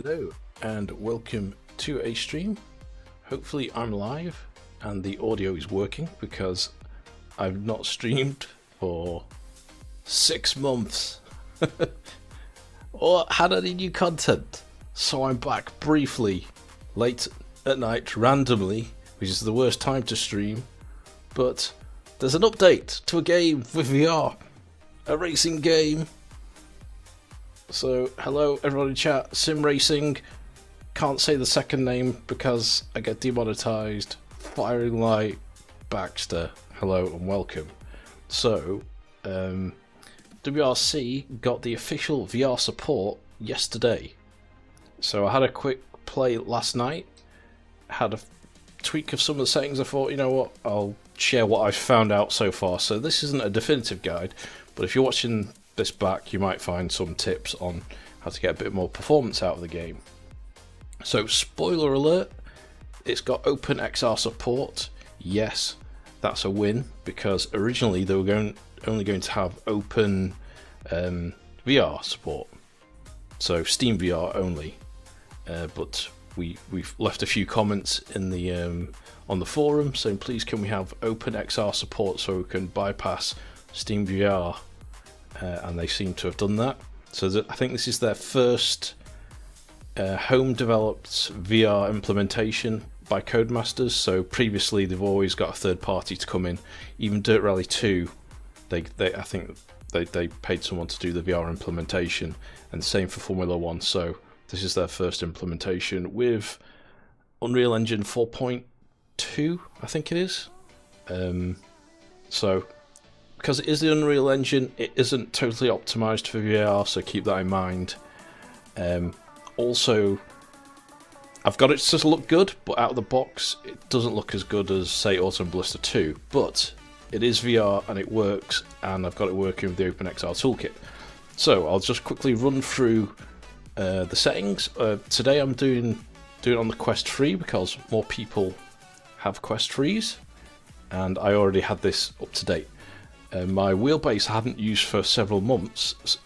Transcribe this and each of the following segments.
Hello and welcome to a stream. Hopefully I'm live and the audio is working because I've not streamed for 6 months or had any new content. So I'm back briefly, late at night, randomly, which is the worst time to stream. But there's an update to a game with VR, a racing game. So, hello everyone in chat, Sim Racing, can't say the second name because I get demonetized, Firing Light, Baxter, hello and welcome. So, WRC got the official VR support yesterday. So I had a quick play last night, had a tweak of some of the settings. I thought, you know what, I'll share what I've found out so far. So this isn't a definitive guide, but if you're watching this back, you might find some tips on how to get a bit more performance out of the game. So, spoiler alert, it's got OpenXR support. Yes, that's a win, because originally they were only going to have Open VR support, so Steam VR only. But we've left a few comments in the on the forum saying, please can we have OpenXR support so we can bypass Steam VR. And they seem to have done that. So I think this is their first home-developed VR implementation by Codemasters. So previously they've always got a third party to come in. Even Dirt Rally 2, I think they paid someone to do the VR implementation, and the same for Formula 1. So this is their first implementation with Unreal Engine 4.2, I think it is. So because it is the Unreal Engine, it isn't totally optimized for VR, so keep that in mind. Also, I've got it to look good, but out of the box, it doesn't look as good as, say, Autumn Blister 2. But it is VR and it works, and I've got it working with the OpenXR Toolkit. So I'll just quickly run through the settings. Today I'm doing it on the Quest 3 because more people have Quest 3s, and I already had this up to date. My wheelbase I hadn't used for several months,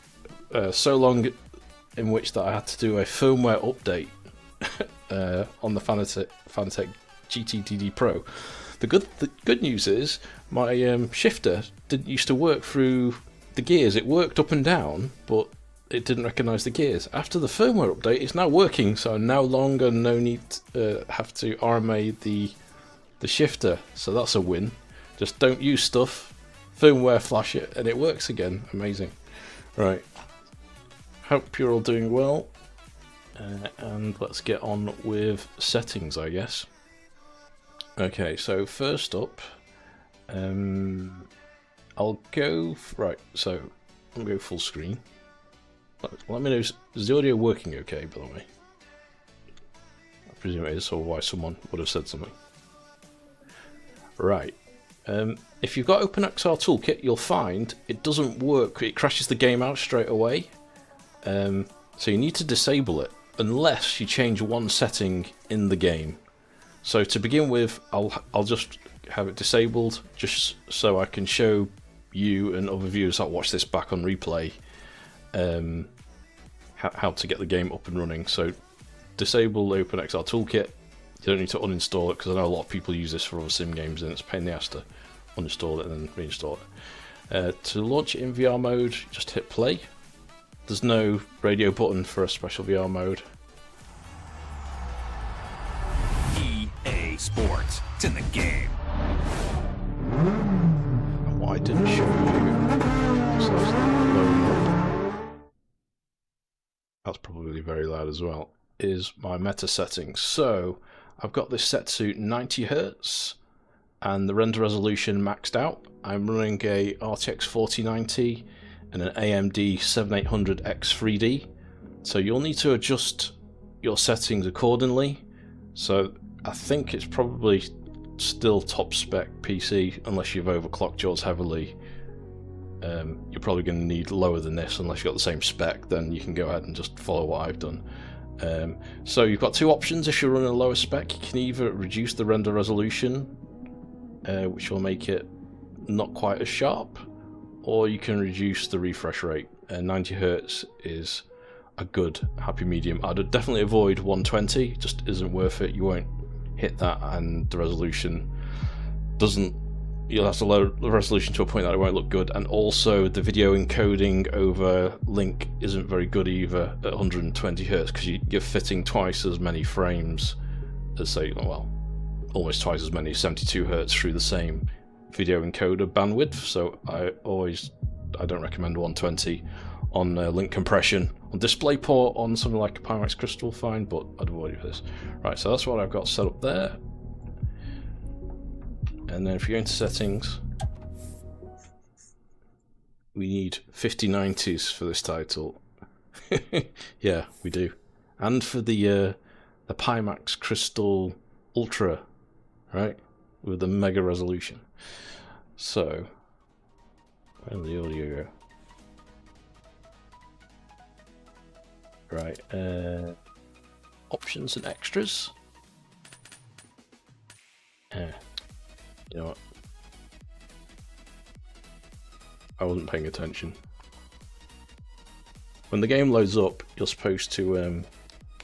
so long in which that I had to do a firmware update on the Fanatec GT Pro. The good news is my shifter didn't used to work through the gears. It worked up and down, but it didn't recognise the gears. After the firmware update, it's now working, so no longer no need to have to RMA the shifter. So that's a win. Just don't use stuff. Firmware flash it and it works again. Amazing. Right. Hope you're all doing well. And let's get on with settings, I guess. Okay, so first up, I'll go. Right, so I'll go full screen. Let me know, is the audio working okay, by the way? I presume it is, otherwise someone would have said something. Right. If you've got OpenXR Toolkit, you'll find it doesn't work. It crashes the game out straight away. So you need to disable it unless you change one setting in the game. So to begin with, I'll just have it disabled just so I can show you and other viewers that watch this back on replay how to get the game up and running. So disable OpenXR Toolkit. You don't need to uninstall it because I know a lot of people use this for other sim games and it's a pain in the ass to uninstall it and then reinstall it. To launch it in VR mode, just hit play. There's no radio button for a special VR mode. EA Sports, it's in the game. And what I didn't show you, so that's probably very loud as well, is my meta settings. So I've got this set to 90 Hz and the render resolution maxed out. I'm running a RTX 4090 and an AMD 7800X 3D. So you'll need to adjust your settings accordingly. So I think it's probably still top spec PC unless you've overclocked yours heavily. You're probably going to need lower than this unless you've got the same spec, then you can go ahead and just follow what I've done. So you've got two options. If you're running a lower spec, you can either reduce the render resolution, which will make it not quite as sharp, or you can reduce the refresh rate. 90 Hz is a good happy medium. I'd definitely avoid 120, just isn't worth it. You won't hit that, and the resolution doesn't, you'll have to lower the resolution to a point that it won't look good, and also the video encoding over link isn't very good either at 120 Hz, because you're fitting twice as many frames as, say, well, almost twice as many, 72 Hz through the same video encoder bandwidth. So I don't recommend 120 on link compression. On DisplayPort on something like a Pimax Crystal, fine, but I'd avoid it for this. Right, so that's what I've got set up there. And then if you go into settings, we need 5090s for this title. Yeah, we do. And for the Pimax Crystal Ultra, right, with the mega resolution. So, where did the audio go? Right, options and extras. You know what? I wasn't paying attention. When the game loads up, you're supposed to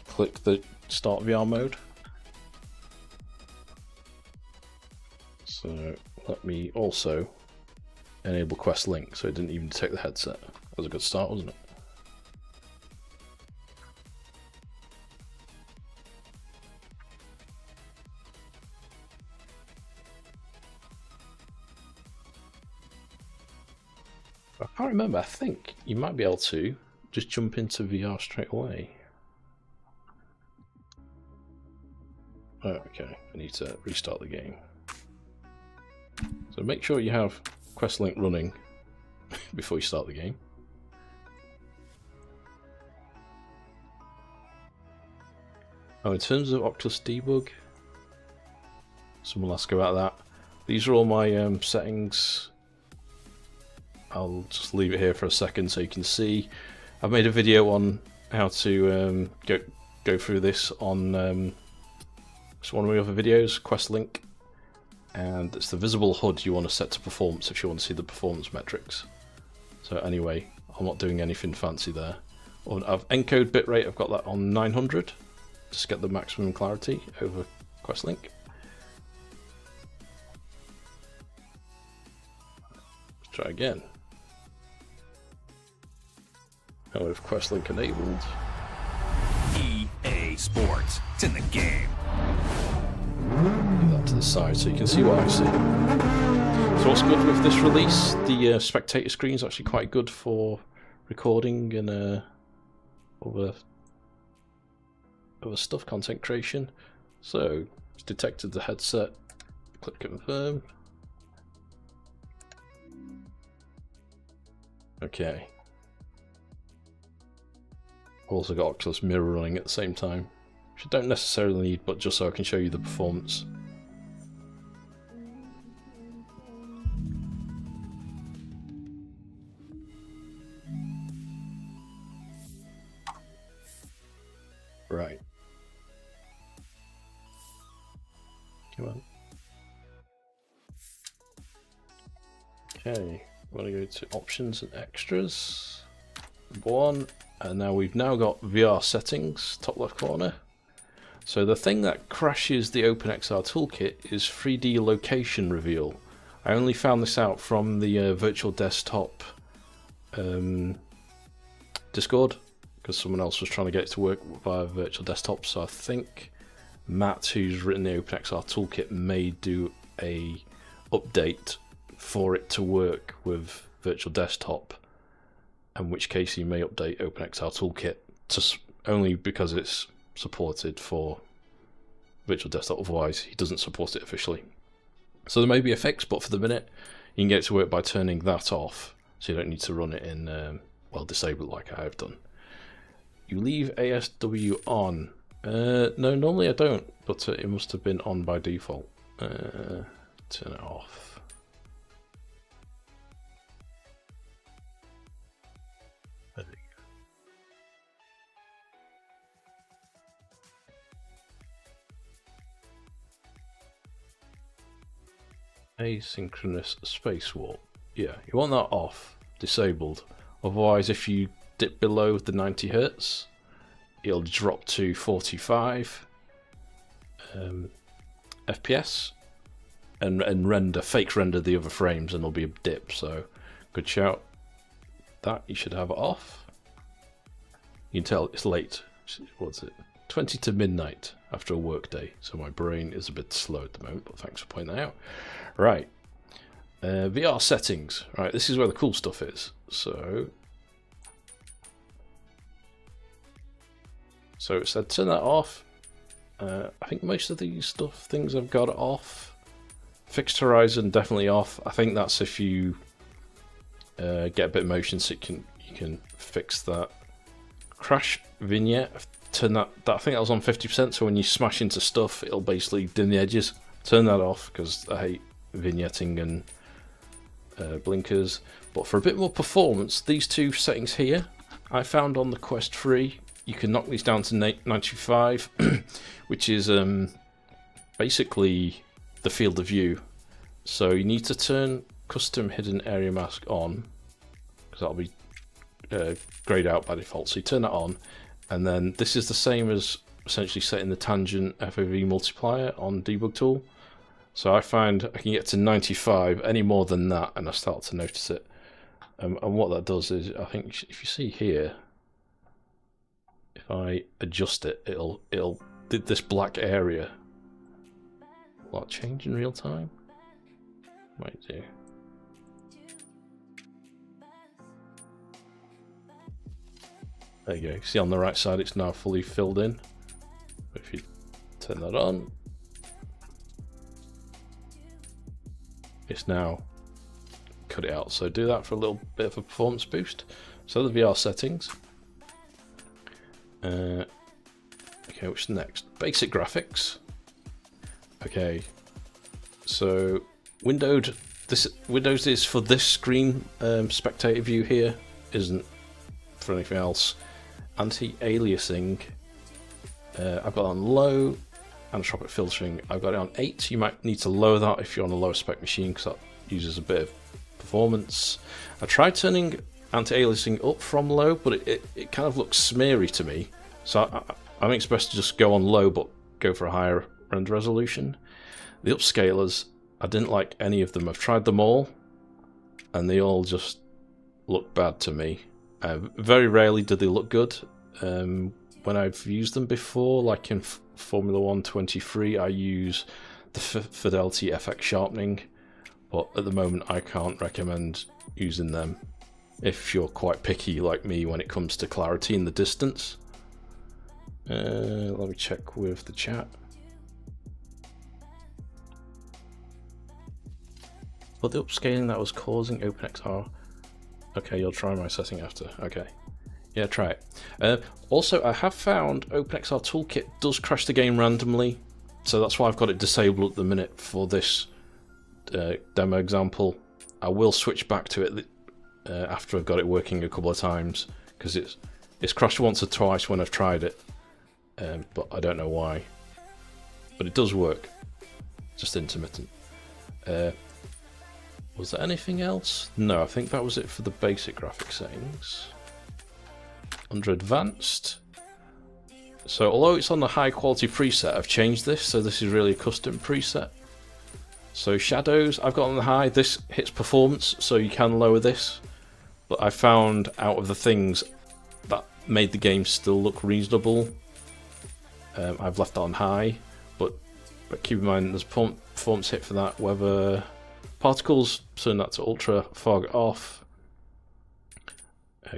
click the Start VR mode. So let me also enable Quest Link, so it didn't even detect the headset. That was a good start, wasn't it? I can't remember. I think you might be able to just jump into VR straight away. Oh, okay, I need to restart the game. So make sure you have Quest Link running before you start the game. Oh, in terms of Oculus Debug, someone will ask about that. These are all my settings. I'll just leave it here for a second so you can see. I've made a video on how to go through this on it's one of my other videos, Quest Link, and it's the visible HUD you want to set to performance if you want to see the performance metrics. So anyway, I'm not doing anything fancy there. I've encode bitrate, I've got that on 900 just to get the maximum clarity over Quest Link. Let's try again. Now with Quest Link enabled. EA Sports. It's in the game. Move that to the side so you can see what I see. So what's good with this release? The spectator screen is actually quite good for recording and other stuff, content creation. So it's detected the headset. Click confirm. Okay. Also got Oculus Mirror running at the same time, which I don't necessarily need, but just so I can show you the performance. Right. Come on. Okay, I'm going to go to options and extras. Number 1. And now we've got VR settings, top left corner. So the thing that crashes the OpenXR Toolkit is 3D location reveal. I only found this out from the virtual desktop Discord, because someone else was trying to get it to work via virtual desktop. So I think Matt, who's written the OpenXR Toolkit, may do a update for it to work with virtual desktop. In which case he may update OpenXR Toolkit just only because it's supported for virtual desktop, otherwise he doesn't support it officially. So there may be a fix, but for the minute you can get it to work by turning that off, so you don't need to run it in, well, disable it like I have done. You leave ASW on. No, normally I don't, but it must have been on by default. Turn it off. Asynchronous space warp. Yeah, you want that off, disabled. Otherwise, if you dip below the 90 Hz, it'll drop to 45 FPS and fake render the other frames, and there'll be a dip. So good shout. That you should have it off. You can tell it's late. What's it? 20 to midnight after a work day, so my brain is a bit slow at the moment, but thanks for pointing that out. Right, VR settings. Right, this is where the cool stuff is. So it said turn that off. I think most of these things I've got off. Fixed horizon definitely off. I think that's if you get a bit of motion, so you can fix that. Crash vignette. Turn that. I think that was on 50%. So when you smash into stuff, it'll basically dim the edges. Turn that off because I hate vignetting and blinkers. But for a bit more performance, these two settings here, I found on the Quest 3, you can knock these down to 95, which is basically the field of view. So you need to turn custom hidden area mask on, because that'll be grayed out by default. So you turn that on, and then this is the same as essentially setting the tangent FOV multiplier on debug tool. So I find I can get to 95, any more than that, and I start to notice it. And what that does is, I think if you see here, if I adjust it, it'll this black area. Will that change in real time? Might do. There you go. See on the right side, it's now fully filled in. If you turn that on, it's now cut it out. So do that for a little bit of a performance boost. So the VR settings. Okay, what's next? Basic graphics. Okay, so Windows is for this screen. Spectator view here isn't for anything else. Anti-aliasing, I've got it on low. Anisotropic filtering, I've got it on 8. You might need to lower that if you're on a lower spec machine, because that uses a bit of performance. I tried turning anti-aliasing up from low, but it kind of looks smeary to me. So I think it's best to just go on low, but go for a higher render resolution. The upscalers, I didn't like any of them. I've tried them all, and they all just look bad to me. Very rarely do they look good. When I've used them before, like in Formula 1 23, I use the Fidelity FX sharpening, but at the moment I can't recommend using them if you're quite picky like me when it comes to clarity in the distance. Let me check with the chat. But the upscaling that was causing OpenXR. Okay, you'll try my setting after. Okay. Yeah, try it. Also, I have found OpenXR Toolkit does crash the game randomly, so that's why I've got it disabled at the minute for this demo example. I will switch back to it after I've got it working a couple of times, because it's crashed once or twice when I've tried it, but I don't know why. But it does work, just intermittent. Was there anything else? No, I think that was it for the basic graphic settings. Under advanced, so although it's on the high quality preset, I've changed this, so this is really a custom preset. So shadows, I've got on the high. This hits performance, so you can lower this, but I found out of the things that made the game still look reasonable, I've left that on high, but keep in mind there's performance hit for that. Weather particles, turn that to ultra, fog off.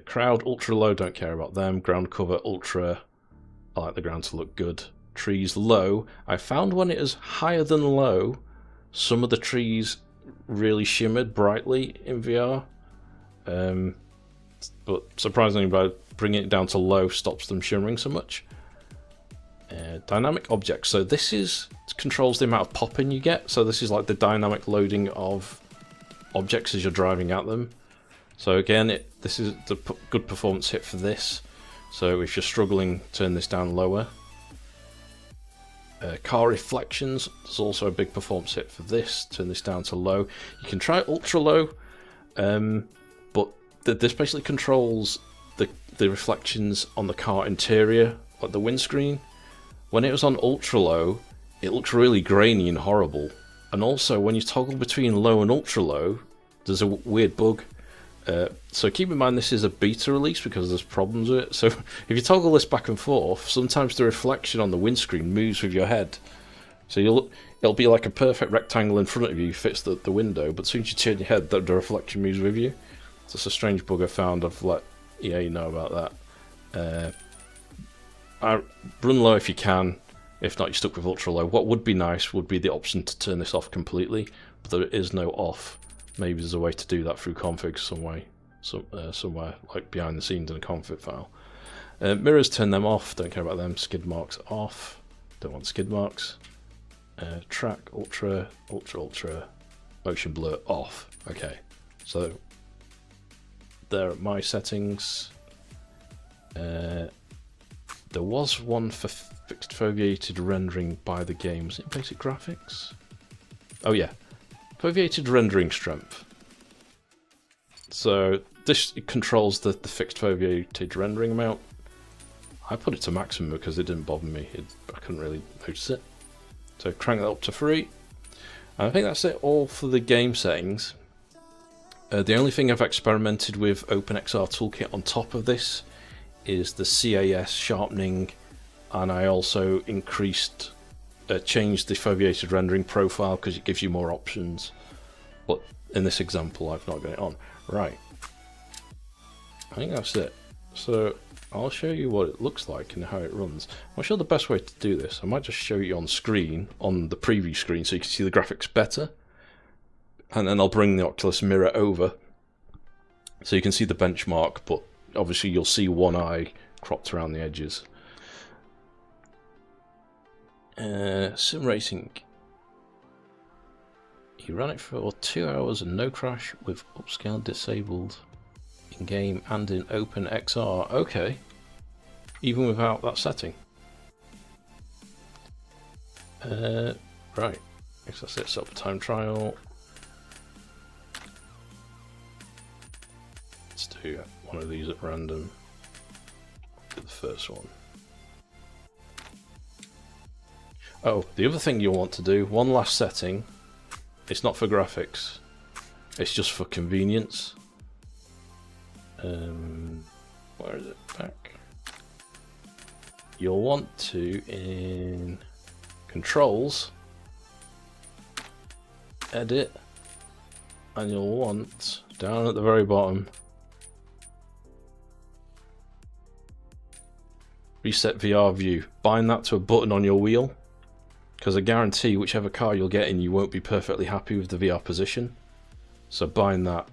Crowd, ultra low, don't care about them. Ground cover, ultra, I like the ground to look good. Trees, low. I found when it is higher than low, some of the trees really shimmered brightly in VR. But surprisingly, by bringing it down to low, stops them shimmering so much. Dynamic objects, so this controls the amount of popping you get. So this is like the dynamic loading of objects as you're driving at them. So again, this is the good performance hit for this. So if you're struggling, turn this down lower. Car reflections, there's also a big performance hit for this. Turn this down to low. You can try ultra low, but this basically controls the reflections on the car interior, like the windscreen. When it was on ultra low, it looked really grainy and horrible. And also, when you toggle between low and ultra low, there's a weird bug. So keep in mind this is a beta release because there's problems with it. So if you toggle this back and forth, sometimes the reflection on the windscreen moves with your head. So it'll be like a perfect rectangle in front of you, fits the window, but as soon as you turn your head, the reflection moves with you. So it's a strange bug I found. I've let EA know about that. Run low if you can. If not, you're stuck with ultra low. What would be nice would be the option to turn this off completely, but there is no off. Maybe there's a way to do that through config somewhere, like behind the scenes in a config file. Mirrors, turn them off. Don't care about them. Skid marks off. Don't want skid marks. Track, ultra, motion blur off. Okay, so there are my settings. There was one for fixed foveated rendering by the game. Was it basic graphics? Oh yeah, foveated rendering strength. So this controls the fixed foveated rendering amount. I put it to maximum because it didn't bother me. I couldn't really notice it. So crank that up to 3. And I think that's it all for the game settings. The only thing I've experimented with OpenXR Toolkit on top of this is the CAS sharpening, and I also changed the foveated rendering profile because it gives you more options. But in this example, I've not got it on. Right. I think that's it. So I'll show you what it looks like and how it runs. I'm not sure the best way to do this. I might just show you on screen, on the preview screen, so you can see the graphics better. And then I'll bring the Oculus mirror over so you can see the benchmark, but obviously you'll see one eye cropped around the edges. Sim racing. You ran it for 2 hours and no crash with upscale disabled in game and in OpenXR. Okay, even without that setting. Right, I guess that's it. Set up a time trial. Let's do one of these at random. Do the first one. Oh, the other thing you'll want to do, one last setting. It's not for graphics. It's just for convenience. Where is it? Back. You'll want to, in controls, edit, and you'll want, down at the very bottom, reset VR view. Bind that to a button on your wheel, because I guarantee whichever car you'll get in, you won't be perfectly happy with the VR position. So bind that.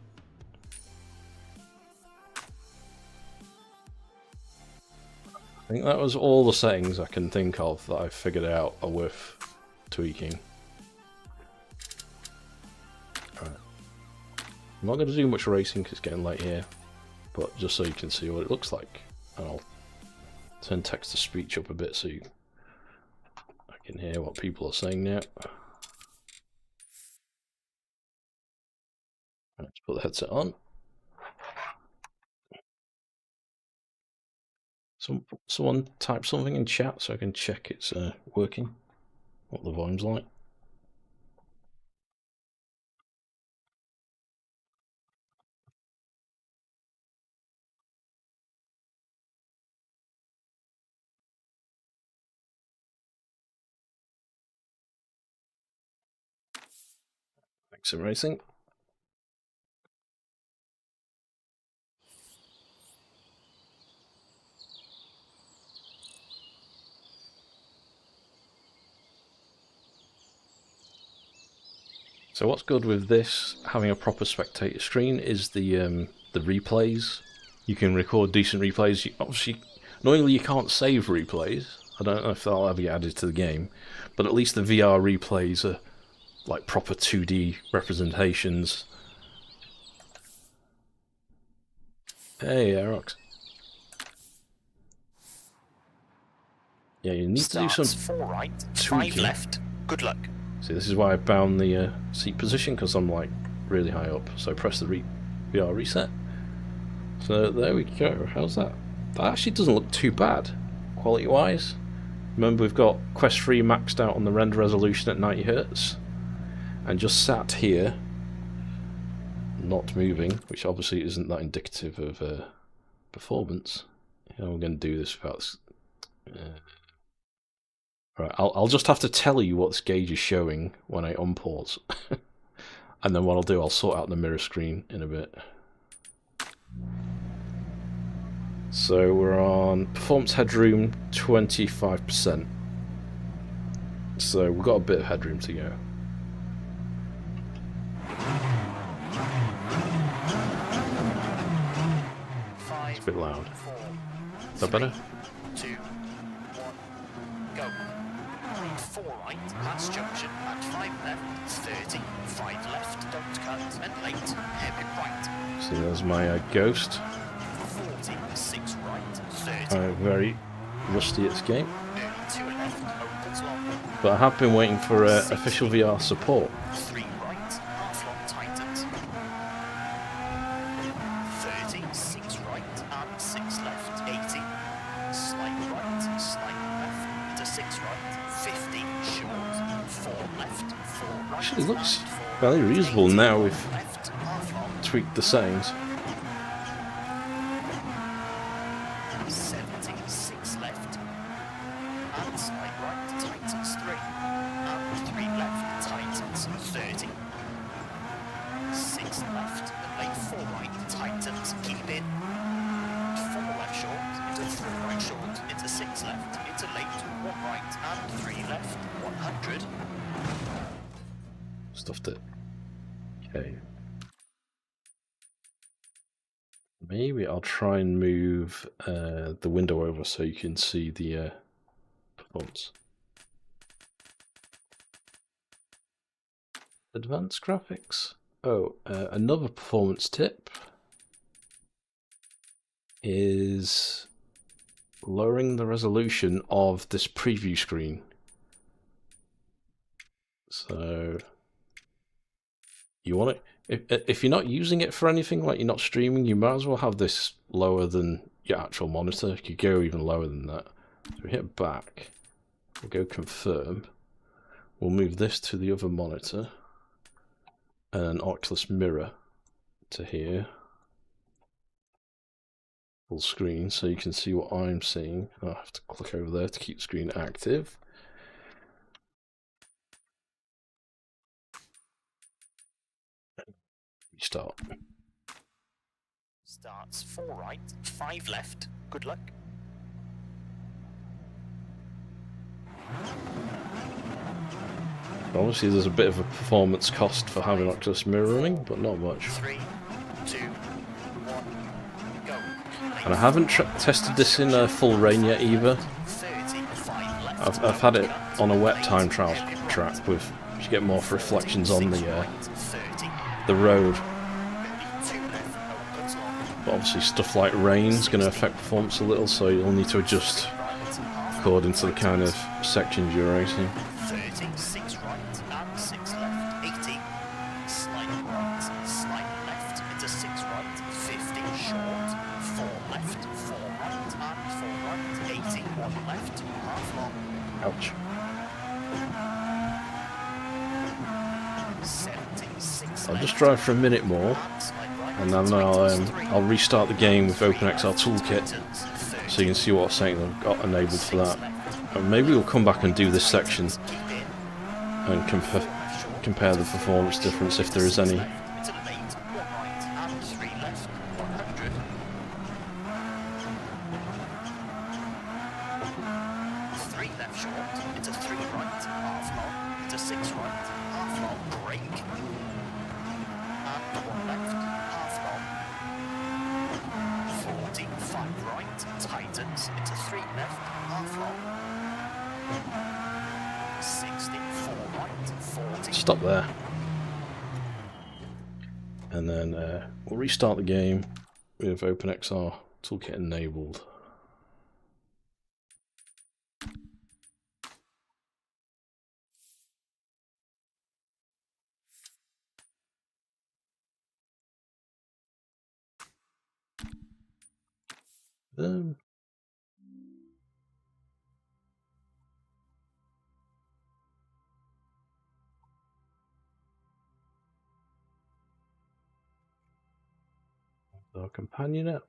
I think that was all the settings I can think of that I figured out are worth tweaking. Right. I'm not going to do much racing because it's getting late here, but just so you can see what it looks like. And I'll turn text to speech up a bit so I can hear what people are saying now. Let's put the headset on. Someone type something in chat so I can check it's working, what the volume's like. Thanks for racing. So what's good with this, having a proper spectator screen, is the replays. You can record decent replays. Obviously, normally you can't save replays. I don't know if that'll ever get added to the game, but at least the VR replays are like proper 2D representations. Hey, Aerox. Yeah, you need to do some 4 right, tweaking. 5 left. Good luck. See, this is why I bound the seat position, because I'm like really high up. So press the VR reset. So there we go. How's that? That actually doesn't look too bad, quality-wise. Remember, we've got Quest 3 maxed out on the render resolution at 90 Hz, and just sat here, not moving, which obviously isn't that indicative of performance. How are we going to do this without this? Right, I'll just have to tell you what this gauge is showing when I unpause. And then what I'll do, I'll sort out the mirror screen in a bit. So we're on performance headroom 25%. So we've got a bit of headroom to go. It's a bit loud. Is that better? 2, 1, go. 4 right, last junction, and 5 left, 30, 5 left, don't cut, and late, hairpin right. So there's my ghost. 40, 6 right, 30. I'm very rusty at this game. Early 2 left, opens long. But I have been waiting for official VR support. 3 right, half long tightens. 30, 6 right, and 6 left, 80. Slight right, slight left, into 6 right, 50, short, 4 left, 4 right. Actually, it looks and 4 fairly reasonable 80, now we've left, half long. tweaked the settings. 70, 6 left, and slight right, tightens 3, and 3 left, tightens 30. 6 left, and late 4 right, tightens, keep in. 4 left short, into 3 right short, into 6 left, into late, 1 right, and 3 left, 100. Stuffed it. Okay. Maybe I'll try and move the window over so you can see the performance. Advanced graphics. Oh, another performance tip is lowering the resolution of this preview screen. So you want it, if you're not using it for anything, like you're not streaming, you might as well have this lower than your actual monitor. You could go even lower than that. So we hit back, we'll go confirm, we'll move this to the other monitor, and an Oculus mirror to here, full screen, so you can see what I'm seeing. I'll have to click over there to keep the screen active. Restart. Starts 4 right, 5 left, good luck. Obviously there's a bit of a performance cost for having Oculus mirror running, but not much. 3, 2, 1, go. And I haven't tested this in full rain yet either. 30, 5 left, I've had it on a wet time trial track with you get more reflections on the road. But obviously stuff like rain is going to affect performance a little, so you'll need to adjust according to the kind of sections you're racing. 30, 6 right, and 6 left, 80. Slight right, slight left, into 6 right, 50, short, 4 left, 4 right, and 4 right, 80, 1 left, half long. Ouch. 76 I'll just drive for a minute more, and then I'll restart the game with OpenXR Toolkit, so you can see what settings I've got enabled for that. And maybe we'll come back and do this section and compare the performance difference if there is any. 3 left short, into 3 right, half long, into 6 right, half long, brake. And 1 left, half long. 40, 5 right, tightens, into 3 left, half long. 60, 4 right, 40. Stop there. And then we'll restart the game with OpenXR Toolkit enabled. Um, our companion app.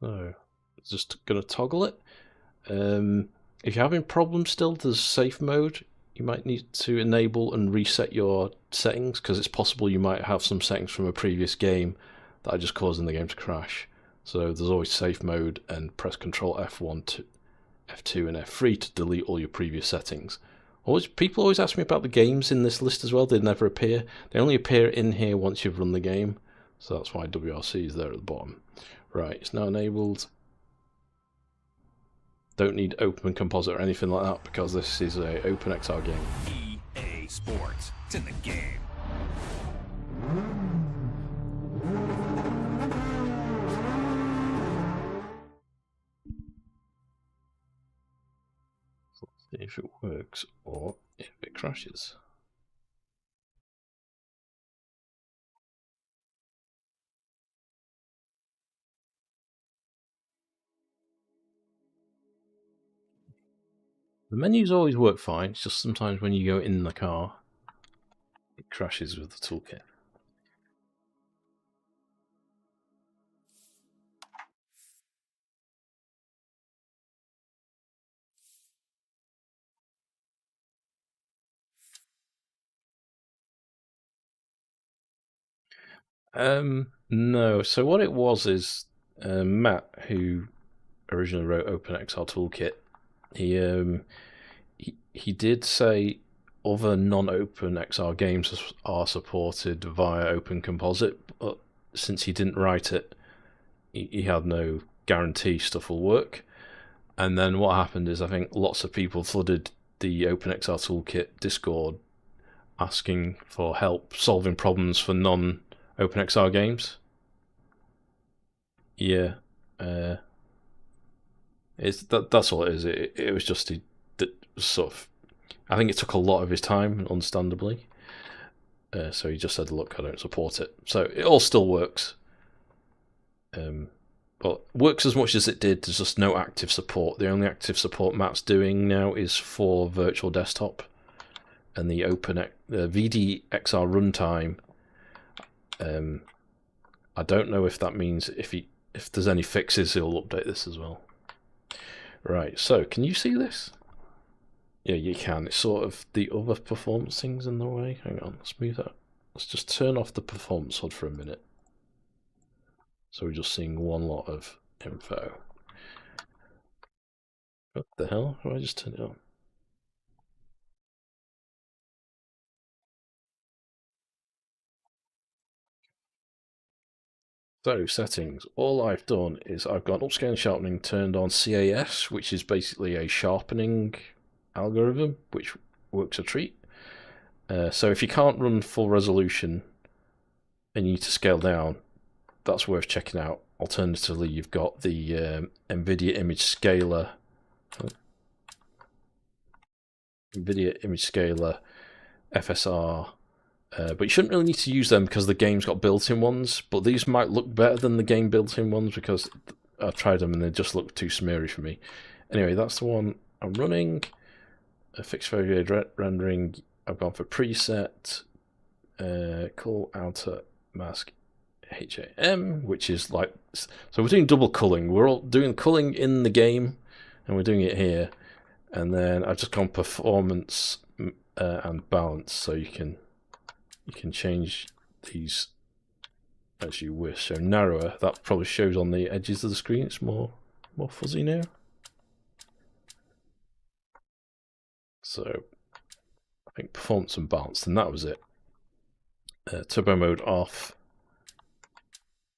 So, just going to toggle it. If you're having problems still, there's safe mode. You might need to enable and reset your settings, because it's possible you might have some settings from a previous game that are just causing the game to crash. So there's always safe mode, and press Control F1, F2 and F3 to delete all your previous settings. People always ask me about the games in this list as well. They never appear. They only appear in here once you've run the game. So that's why WRC is there at the bottom. Right, it's now enabled. Don't need Open Composite or anything like that, because this is a OpenXR game. EA Sports. It's in the game. So let's see if it works or if it crashes. The menus always work fine, it's just sometimes when you go in the car, it crashes with the toolkit. No. So what it was is Matt, who originally wrote OpenXR Toolkit, he did say other non-OpenXR games are supported via Open Composite, but since he didn't write it, he had no guarantee stuff will work. And then what happened is I think lots of people flooded the OpenXR Toolkit Discord asking for help solving problems for non-OpenXR games. Yeah, that's all it is. It was just sort of. I think it took a lot of his time, understandably. So he just said, "Look, I don't support it." So it all still works. But works as much as it did. There's just no active support. The only active support Matt's doing now is for virtual desktop and the VDXR runtime. I don't know if that means if there's any fixes, he'll update this as well. Right. So can you see this? Yeah, you can. It's sort of the other performance things in the way. Hang on, let's move that. Let's just turn off the performance HUD for a minute. So we're just seeing one lot of info. What the hell? How do I just turn it on? So settings. All I've done is I've got upscale and sharpening turned on CAS, which is basically a sharpening algorithm, which works a treat. So if you can't run full resolution and you need to scale down, that's worth checking out. Alternatively, you've got the Nvidia image scaler. Nvidia image scaler, FSR. But you shouldn't really need to use them because the game's got built-in ones. But these might look better than the game built-in ones because I've tried them and they just look too smeary for me. Anyway, that's the one I'm running. A fixed foveated rendering. I've gone for preset. Cool outer mask HAM, which is like, so we're doing double culling. We're all doing culling in the game, and we're doing it here. And then I've just gone performance and balance, so you can change these as you wish. So narrower, that probably shows on the edges of the screen. It's more fuzzy now. So I think performance and balance, and that was it. Turbo mode off.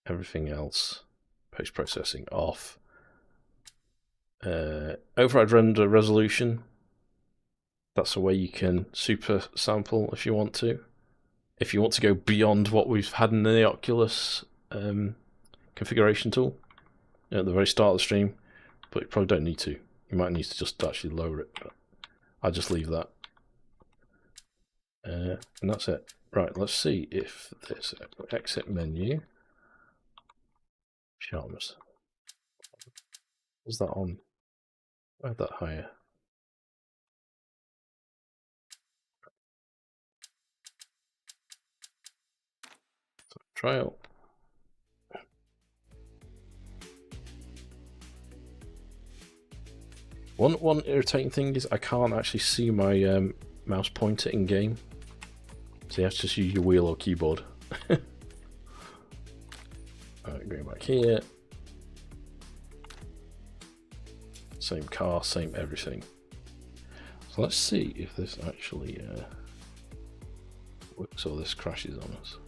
Everything else, post-processing off. Override render resolution. That's a way you can super sample if you want to. If you want to go beyond what we've had in the Oculus configuration tool at the very start of the stream, but you probably don't need to. You might need to just actually lower it. But I'll just leave that. And that's it. Right, let's see if this exit menu. Charms. Was that on? I had that higher. So, trial. One irritating thing is I can't actually see my mouse pointer in game, so you have to just use your wheel or keyboard. Alright, going back here. Same car, same everything. So let's see if this actually works or this crashes on us.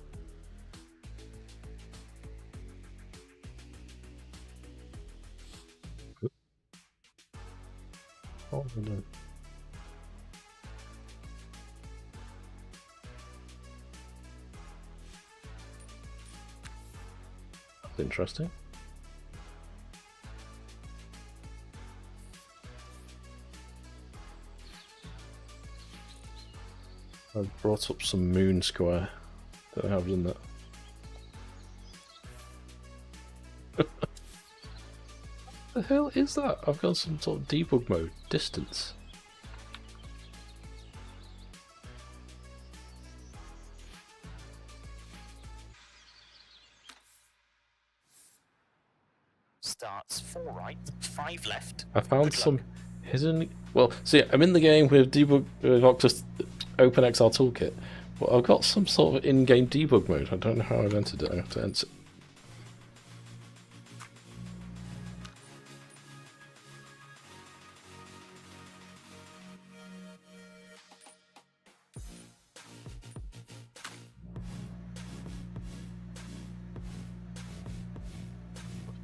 Oh, well done. That's interesting. I've brought up some Moon Square. Don't know how I've done that. The hell is that? I've got some sort of debug mode. Distance. Starts 4 right, 5 left. I found Good some luck. hidden. Well, see, I'm in the game with debug Octus OpenXR Toolkit, but I've got some sort of in-game debug mode. I don't know how I've entered it. I have to enter.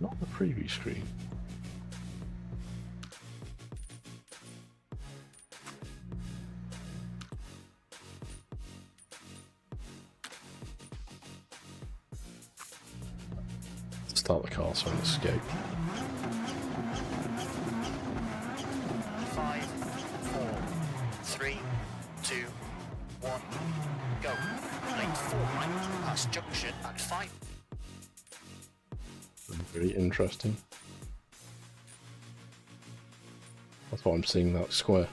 Not the preview screen. Start the car so I can escape. 5, 4, 3, 2, 1, go. Lane 4 right, past junction at 5. Very interesting. That's why I'm seeing that square.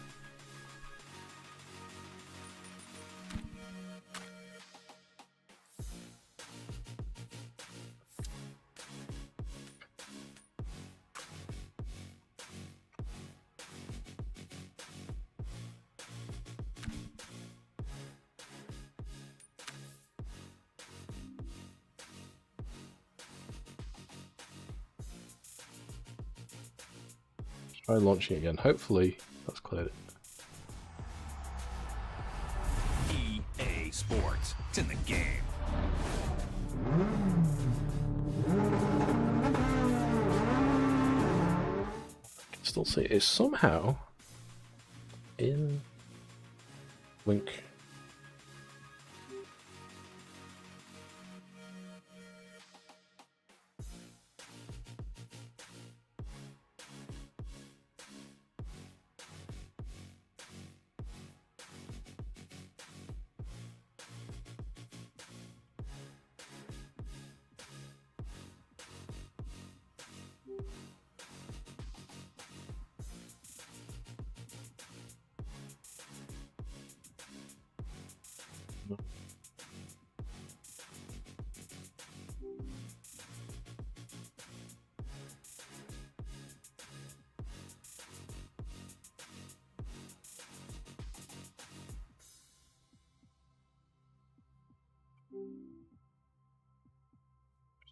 Try launching again. Hopefully that's cleared it. EA Sports. It's in the game. I can still see it is somehow in link.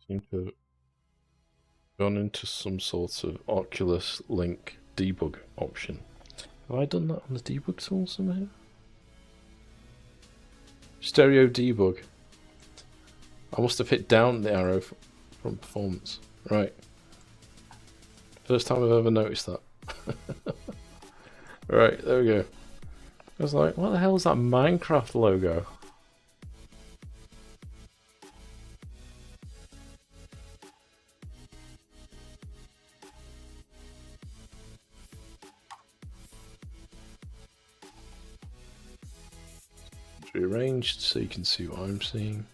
Seem to have gone into some sort of Oculus Link debug option. Have I done that on the debug tool somehow? Stereo debug. I must have hit down the arrow from performance. Right. First time I've ever noticed that. Right, there we go. I was like, what the hell is that Minecraft logo? Rearranged so you can see what I'm seeing.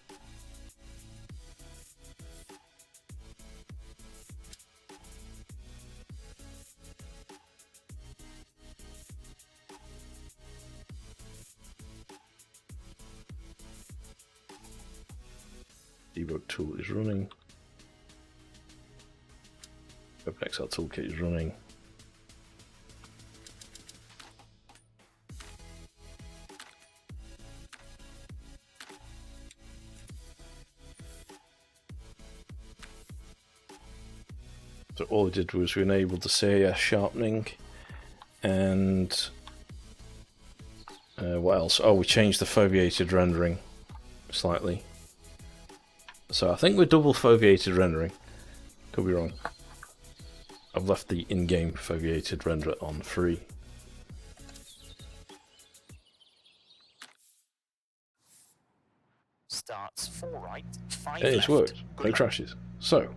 Debug tool is running. OpenXR Toolkit is running. So all we did was we enabled the CAS sharpening, and what else? Oh, we changed the foveated rendering slightly. So I think we're double foveated rendering. Could be wrong. I've left the in-game foveated renderer on free. Starts 4 right, 5 It's left. worked. Good No luck. crashes. So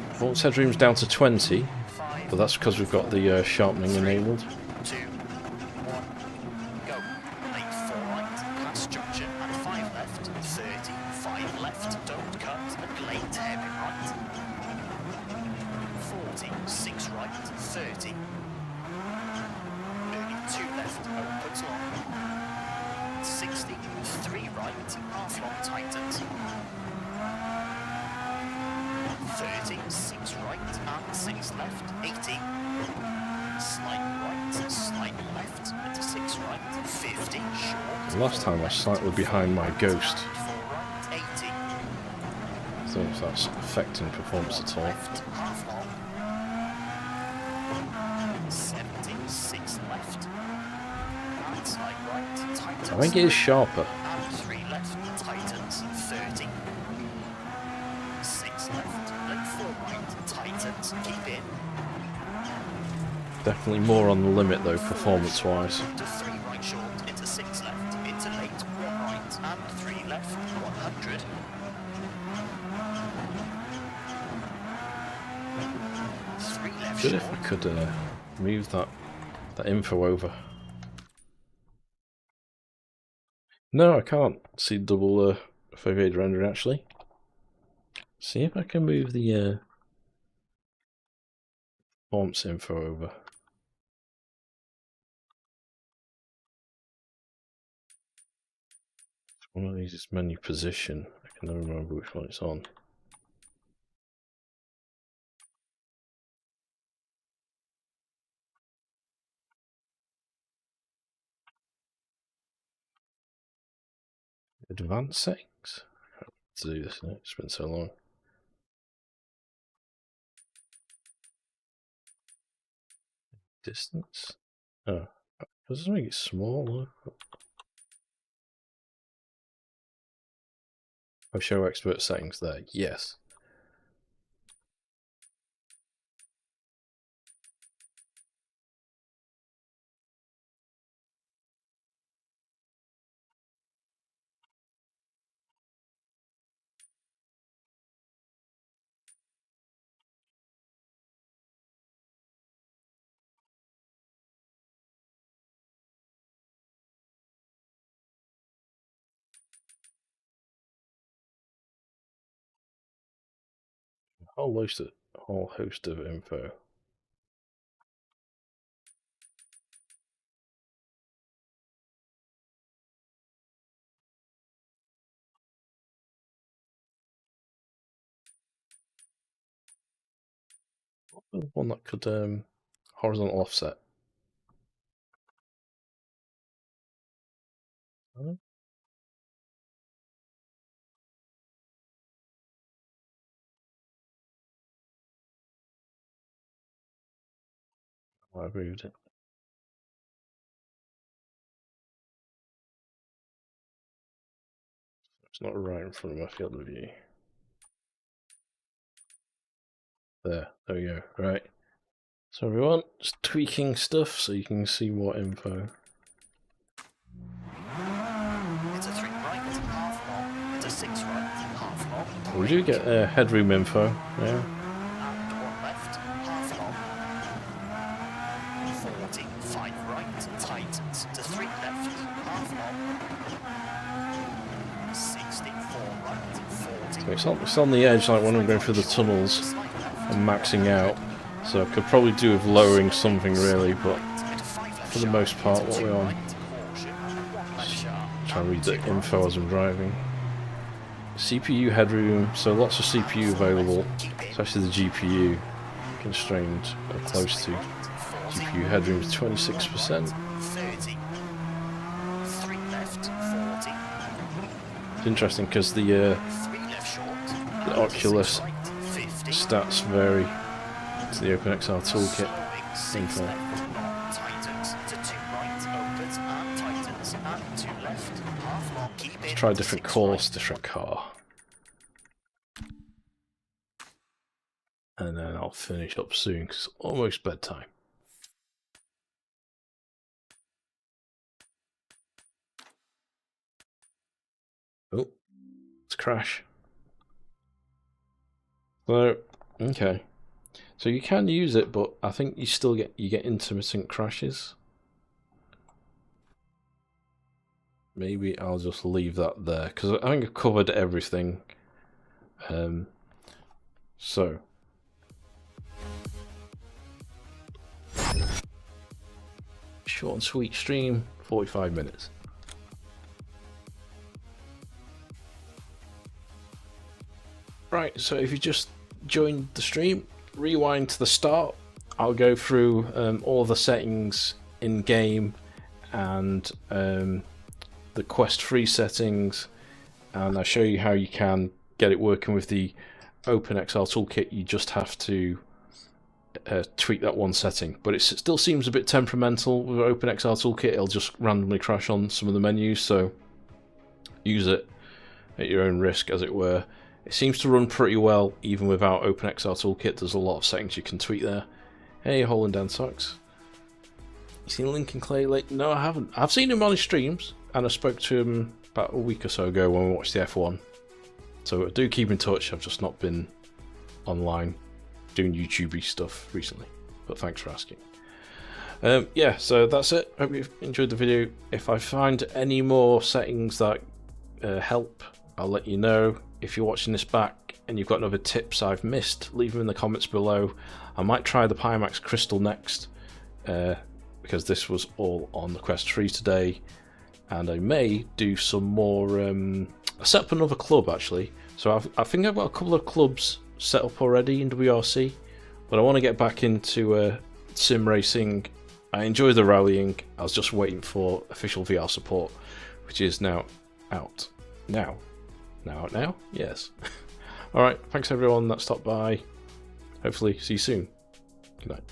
performance headroom's down to 20, 5, but that's because we've got the sharpening enabled. 2, 1, go. Late 4 right, past junction and 5 left. 30, 5 left, don't cut and late hairpin right. 40, 6 right, 30. Early 2 left, opens long. 60, 3 right, half long tightens. 30, 6 right and 6 left, 80. Slight right, slight left, into 6 right, 50, short. Last time I was slightly behind my ghost. 4 right, 80. I don't know if that's affecting performance at all. Left, half long. 70, 6 left. And slight right, tightens. I think it is sharper. And 3 left, tightens, 30. 6 left, late 4 right, tightens, keep in. Definitely more on the limit though, performance-wise. To 3 right short, into 6 left, into late, 1 right, and 3 left, 100. Three left Good short, if I could move that info over. No, I can't see double foveated rendering actually. See if I can move the performance info over. One of these is menu position. I can never remember which one it's on. Advanced settings? I can't to do this now, it's been so long. Distance? Oh, does this make it smaller? Oh, show expert settings there, yes. Whole host of info. One that could horizontal offset. I moved it. It's not right in front of my field of view. There we go. Right. So everyone, just tweaking stuff so you can see more info. into 3 right, half long, into 6 right, half long. We do get headroom info, yeah. And 1 left, half long. 40, 5 right, tightens to 3 left, half long. 60, 4 right, 40. It's on the edge, like when I'm going through the tunnels and maxing out. So I could probably do with lowering something really, but for the most part what we're on Try and read the info as I'm driving. CPU headroom, so lots of CPU available, especially the GPU constrained or close to. GPU headroom is 26%. 30. 3 left, 40. It's interesting because the 3 left short. the Oculus 50. stats vary to the OpenXR Toolkit Slowing 6 info. left, tightens to 2 right, opens and tightens and 2 left. Half long, keep in. Let's try a different 6 course, right. different car. And then I'll finish up soon because it's almost bedtime. Oh, it's crash. So, okay. So you can use it, but I think you still get intermittent crashes. Maybe I'll just leave that there because I think I've covered everything. So short and sweet stream, 45 minutes. Right, so if you just joined the stream, rewind to the start. I'll go through all the settings in game and the Quest 3 settings, and I'll show you how you can get it working with the OpenXR Toolkit. You just have to tweak that one setting, but it still seems a bit temperamental with OpenXR Toolkit. It'll just randomly crash on some of the menus, so use it at your own risk, as it were. It seems to run pretty well even without OpenXR Toolkit. There's a lot of settings you can tweak there. Hey, Holland Dan Socks. You seen Lincoln Clay Lake? No, I haven't. I've seen him on his streams, and I spoke to him about a week or so ago when we watched the F1. So do keep in touch. I've just not been online doing YouTube-y stuff recently, but thanks for asking. Yeah, so that's it. Hope you've enjoyed the video. If I find any more settings that help, I'll let you know. If you're watching this back and you've got any other tips I've missed, leave them in the comments below. I might try the Pimax Crystal next, because this was all on the Quest 3 today, and I may do some more. I set up another club actually, so I think I've got a couple of clubs set up already in WRC, but I want to get back into sim racing. I enjoy the rallying. I was just waiting for official VR support, which is now out. Now out now? Yes. Alright, thanks everyone that stopped by. Hopefully see you soon. Good night.